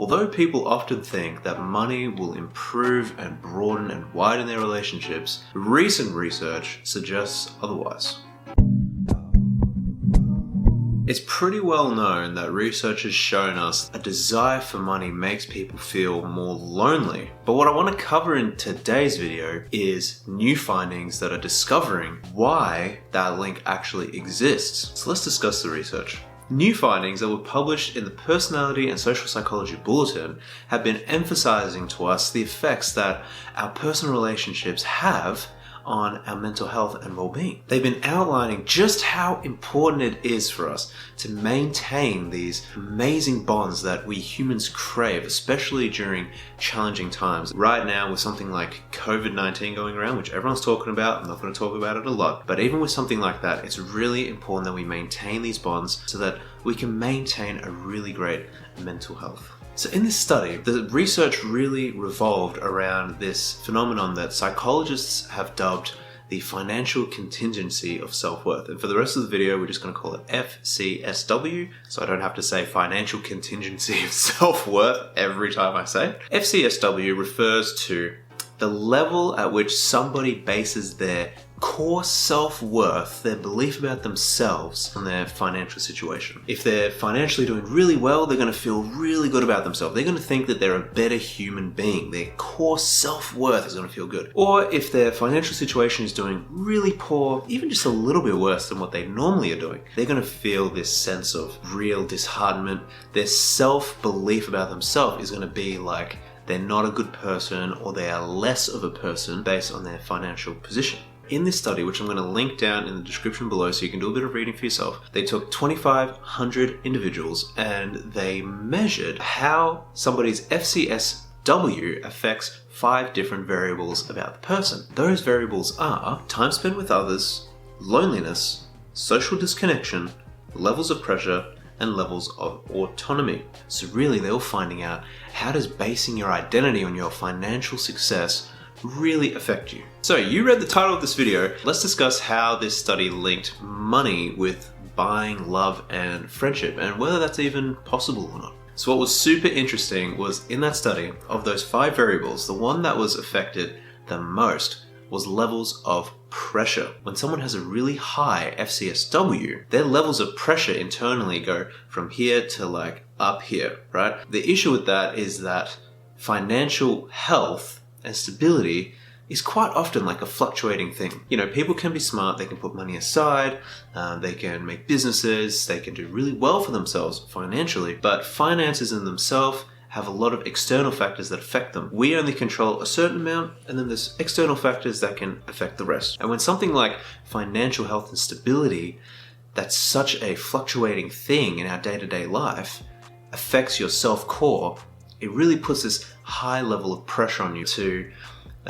Although people often think that money will improve and broaden and widen their relationships, recent research suggests otherwise. It's pretty well known that research has shown us a desire for money makes people feel more lonely. But what I want to cover in today's video is new findings that are discovering why that link actually exists. So let's discuss the research. New findings that were published in the Personality and Social Psychology Bulletin have been emphasizing to us the effects that our personal relationships have on our mental health and well-being. They've been outlining just how important it is for us to maintain these amazing bonds that we humans crave, especially during challenging times. Right now with something like COVID-19 going around, which everyone's talking about, I'm not going to talk about it a lot, but even with something like that, it's really important that we maintain these bonds so that we can maintain a really great mental health. So in this study, the research really revolved around this phenomenon that psychologists have dubbed the financial contingency of self-worth. And for the rest of the video, we're just going to call it FCSW, so I don't have to say financial contingency of self-worth every time I say it. FCSW refers to the level at which somebody bases their core self-worth, their belief about themselves, on their financial situation. If they're financially doing really well, they're going to feel really good about themselves. They're going to think that they're a better human being. Their core self-worth is going to feel good. Or if their financial situation is doing really poor, even just a little bit worse than what they normally are doing, they're going to feel this sense of real disheartenment. Their self-belief about themselves is going to be like they're not a good person or they are less of a person based on their financial position. In this study, which I'm going to link down in the description below so you can do a bit of reading for yourself, they took 2,500 individuals and they measured how somebody's FCSW affects 5 different variables about the person. Those variables are time spent with others, loneliness, social disconnection, levels of pressure, and levels of autonomy. So really, they were finding out, how does basing your identity on your financial success really affect you? So you read the title of this video. Let's discuss how this study linked money with buying love and friendship and whether that's even possible or not. So what was super interesting was in that study, of those 5 variables, the one that was affected the most was levels of pressure. When someone has a really high FCSW, their levels of pressure internally go from here to like up here, right? The issue with that is that financial health and stability is quite often like a fluctuating thing. You know, people can be smart, they can put money aside, they can make businesses, they can do really well for themselves financially, but finances in themselves have a lot of external factors that affect them. We only control a certain amount, and then there's external factors that can affect the rest. And when something like financial health and stability, that's such a fluctuating thing in our day-to-day life, affects your self-core, it really puts this high level of pressure on you to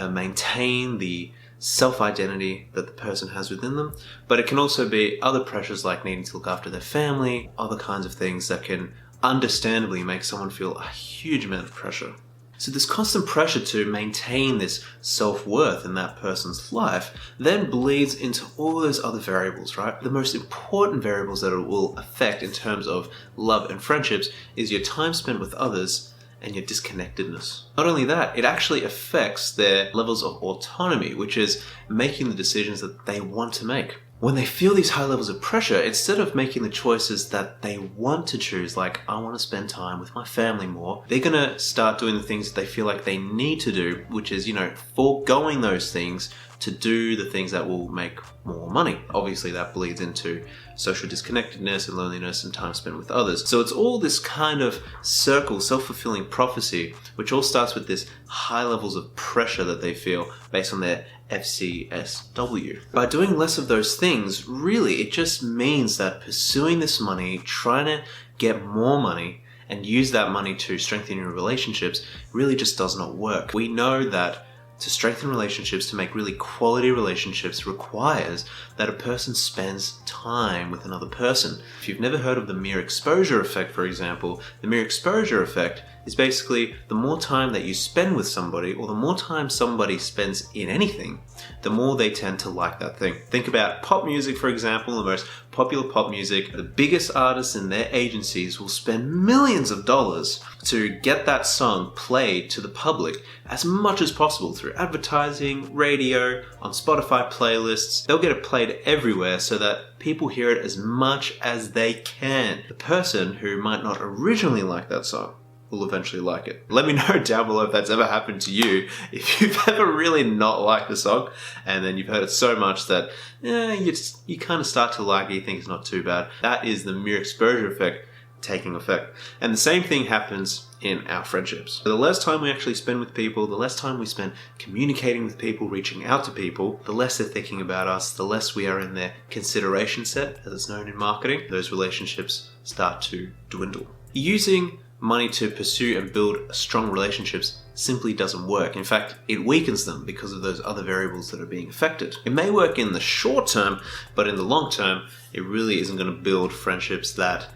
maintain the self-identity that the person has within them. But it can also be other pressures like needing to look after their family, other kinds of things that can understandably make someone feel a huge amount of pressure. So this constant pressure to maintain this self-worth in that person's life then bleeds into all those other variables, right? The most important variables that it will affect in terms of love and friendships is your time spent with others and your disconnectedness. Not only that, it actually affects their levels of autonomy, which is making the decisions that they want to make. When they feel these high levels of pressure, instead of making the choices that they want to choose, like I want to spend time with my family more, they're going to start doing the things that they feel like they need to do, which is, foregoing those things to do the things that will make more money. Obviously that bleeds into social disconnectedness and loneliness and time spent with others. So it's all this kind of circle, self-fulfilling prophecy, which all starts with this high levels of pressure that they feel based on their FCSW. By doing less of those things, really it just means that pursuing this money, trying to get more money and use that money to strengthen your relationships really just does not work. We know that to strengthen relationships, to make really quality relationships, requires that a person spends time with another person. If you've never heard of the mere exposure effect, for example, the mere exposure effect is basically the more time that you spend with somebody, or the more time somebody spends in anything, the more they tend to like that thing. Think about pop music, for example, the most popular pop music. The biggest artists and their agencies will spend millions of dollars to get that song played to the public as much as possible through advertising, radio, on Spotify playlists. They'll get it played everywhere so that people hear it as much as they can. The person who might not originally like that song will eventually like it. Let me know down below if that's ever happened to you, if you've ever really not liked the song and then you've heard it so much that you kind of start to like it, you think it's not too bad. That is the mere exposure effect taking effect. And the same thing happens in our friendships. The less time we actually spend with people, the less time we spend communicating with people, reaching out to people, the less they're thinking about us, the less we are in their consideration set, as it's known in marketing. Those relationships start to dwindle. Using money to pursue and build strong relationships simply doesn't work. In fact, it weakens them because of those other variables that are being affected. It may work in the short term, but in the long term, it really isn't going to build friendships that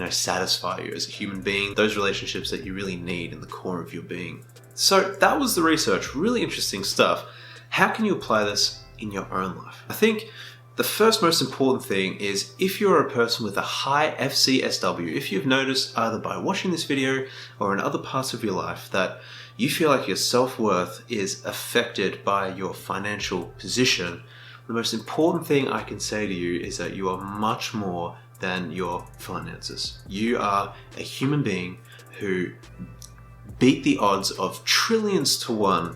satisfy you as a human being, those relationships that you really need in the core of your being. So that was the research, really interesting stuff. How can you apply this in your own life? I think the first most important thing is, if you're a person with a high FCSW, if you've noticed either by watching this video or in other parts of your life that you feel like your self-worth is affected by your financial position, the most important thing I can say to you is that you are much more than your finances. You are a human being who beat the odds of trillions to one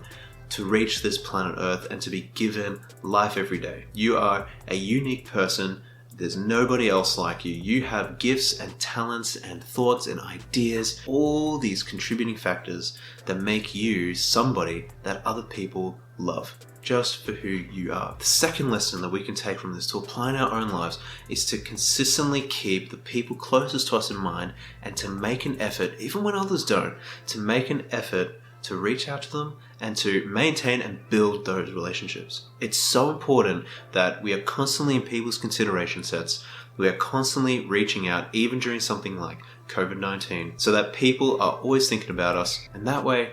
to reach this planet Earth and to be given life every day. You are a unique person. There's nobody else like you. You have gifts and talents and thoughts and ideas, all these contributing factors that make you somebody that other people love, just for who you are. The second lesson that we can take from this to apply in our own lives is to consistently keep the people closest to us in mind and to make an effort, even when others don't, to make an effort to reach out to them and to maintain and build those relationships. It's so important that we are constantly in people's consideration sets. We are constantly reaching out, even during something like COVID-19, so that people are always thinking about us. And that way,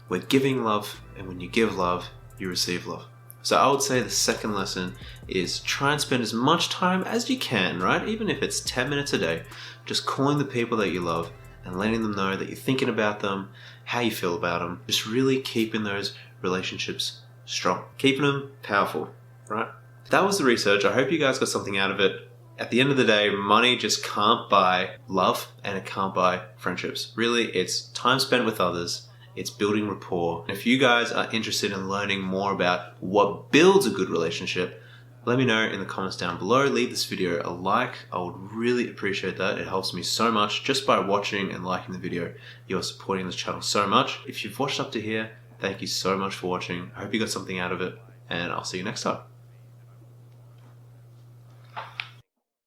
we're giving love, and when you give love, you receive love. So I would say the second lesson is try and spend as much time as you can, right? Even if it's 10 minutes a day, just calling the people that you love and letting them know that you're thinking about them, how you feel about them. Just really keeping those relationships strong, keeping them powerful, right? That was the research. I hope you guys got something out of it. At the end of the day, money just can't buy love and it can't buy friendships. Really, it's time spent with others. It's building rapport. If you guys are interested in learning more about what builds a good relationship, let me know in the comments down below. Leave this video a like. I would really appreciate that. It helps me so much. Just by watching and liking the video, you're supporting this channel so much. If you've watched up to here, thank you so much for watching. I hope you got something out of it, and I'll see you next time.